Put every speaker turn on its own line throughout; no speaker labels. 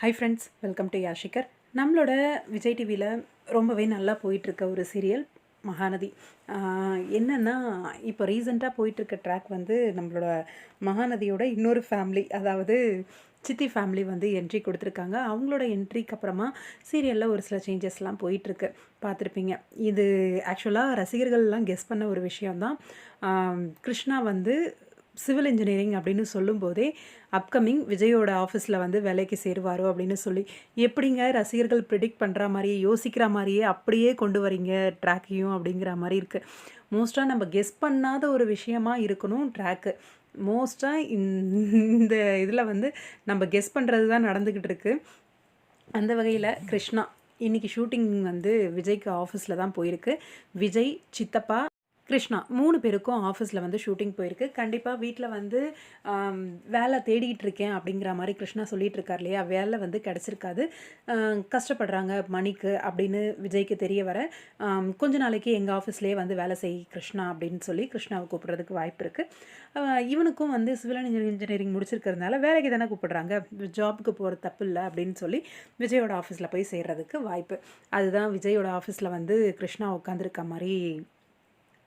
High friends, welcome to Yashikar. நம்மளோட விஜய் டிவியில் ரொம்பவே நல்லா போயிட்டுருக்க ஒரு சீரியல் மகாநதி. என்னென்னா, இப்போ ரீசெண்டாக போயிட்டுருக்க ட்ராக் வந்து நம்மளோட மகாநதியோட இன்னொரு ஃபேமிலி, அதாவது சித்தி ஃபேமிலி வந்து என்ட்ரி கொடுத்துருக்காங்க. அவங்களோட என்ட்ரிக்கு அப்புறமா சீரியலில் ஒரு சில சேஞ்சஸ்லாம் போயிட்டுருக்கு, பார்த்துருப்பீங்க. இது ஆக்சுவலாக ரசிகர்கள்லாம் கெஸ் பண்ண ஒரு விஷயந்தான். கிருஷ்ணா வந்து சிவில் இன்ஜினியரிங் அப்படின்னு சொல்லும்போதே அப்கமிங் விஜயோட ஆஃபீஸில் வந்து வேலைக்கு சேருவாரோ அப்படின்னு சொல்லி, எப்படிங்க ரசிகர்கள் ப்ரிடிக்ட் பண்ணுற மாதிரியே, யோசிக்கிற மாதிரியே அப்படியே கொண்டு வரீங்க ட்ராக்கையும் அப்படிங்கிற மாதிரி இருக்குது. மோஸ்ட்டாக நம்ம கெஸ் பண்ணாத ஒரு விஷயமா இருக்கணும் ட்ராக்கு. மோஸ்ட்டாக இந்த இதில் வந்து நம்ம கெஸ் பண்ணுறது தான் நடந்துக்கிட்டு இருக்குது. அந்த வகையில் கிருஷ்ணா இன்றைக்கி ஷூட்டிங் வந்து விஜய்க்கு ஆஃபீஸில் தான் போயிருக்கு. விஜய், சித்தப்பா, கிருஷ்ணா 3 பேருக்கும் ஆஃபீஸில் வந்து ஷூட்டிங் போயிருக்கு. கண்டிப்பாக வீட்டில் வந்து வேலை தேடிகிட்டு இருக்கேன் அப்படிங்கிற மாதிரி கிருஷ்ணா சொல்லிகிட்டு இருக்கார் இல்லையா, வேலை வந்து கிடச்சிருக்காது, கஷ்டப்படுறாங்க மணிக்கு அப்படின்னு விஜய்க்கு தெரிய வர, கொஞ்ச நாளைக்கு எங்கள் ஆஃபீஸ்லேயே வந்து வேலை செய் கிருஷ்ணா அப்படின்னு சொல்லி கிருஷ்ணாவை கூப்பிட்றதுக்கு வாய்ப்பு இருக்குது. இவனுக்கும் வந்து சிவில் இன்ஜினியரிங் முடிச்சிருக்கிறதுனால வேலைக்கு தானே கூப்பிடுறாங்க, ஜாபுக்கு போகிற தப்பு இல்லை அப்படின்னு சொல்லி விஜயோட ஆஃபீஸில் போய் சேர்றதுக்கு வாய்ப்பு. அதுதான் விஜயோட ஆஃபீஸில் வந்து கிருஷ்ணா உட்காந்துருக்க மாதிரி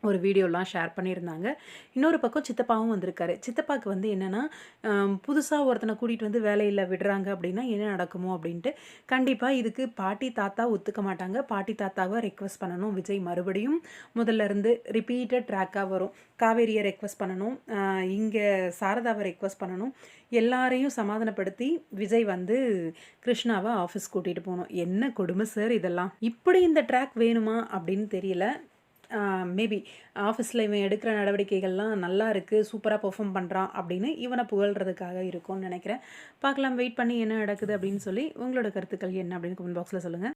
ஒரு வீடியோலாம் ஷேர் பண்ணியிருந்தாங்க. இன்னொரு பக்கம் சித்தப்பாவும் வந்திருக்காரு. சித்தப்பாவுக்கு வந்து என்னென்னா, புதுசாக ஒருத்தனை கூட்டிகிட்டு வந்து வேலையில் விடுறாங்க அப்படின்னா என்ன நடக்குமோ அப்படின்ட்டு. கண்டிப்பாக இதுக்கு பாட்டி தாத்தா ஒத்துக்க மாட்டாங்க. பாட்டி தாத்தாவை ரெக்வஸ்ட் பண்ணணும் விஜய், மறுபடியும் முதல்ல இருந்து ரிப்பீட்டட் ட்ராக்காக வரும். காவேரியை ரெக்வஸ்ட் பண்ணணும், இங்கே சாரதாவை ரெக்வஸ்ட் பண்ணணும், எல்லாரையும் சமாதானப்படுத்தி விஜய் வந்து கிருஷ்ணாவை ஆஃபீஸ் கூட்டிகிட்டு போகணும். என்ன கொடுமை சார் இதெல்லாம்! இப்படி இந்த ட்ராக் வேணுமா அப்படின்னு தெரியல. மேபி ஆஃபீஸில் இவன் எடுக்கிற நடவடிக்கைகள்லாம் நல்லா இருக்குது, சூப்பராக பெர்ஃபார்ம் பண்ணுறான் அப்படின்னு இவனை புகழ்கிறதுக்காக இருக்கும்னு நினைக்கிறேன். பார்க்கலாம், வெயிட் பண்ணி என்ன நடக்குது அப்படின்னு சொல்லி. உங்களோட கருத்துக்கள் என்ன அப்படின்னு கமெண்ட் பாக்ஸில் சொல்லுங்கள்.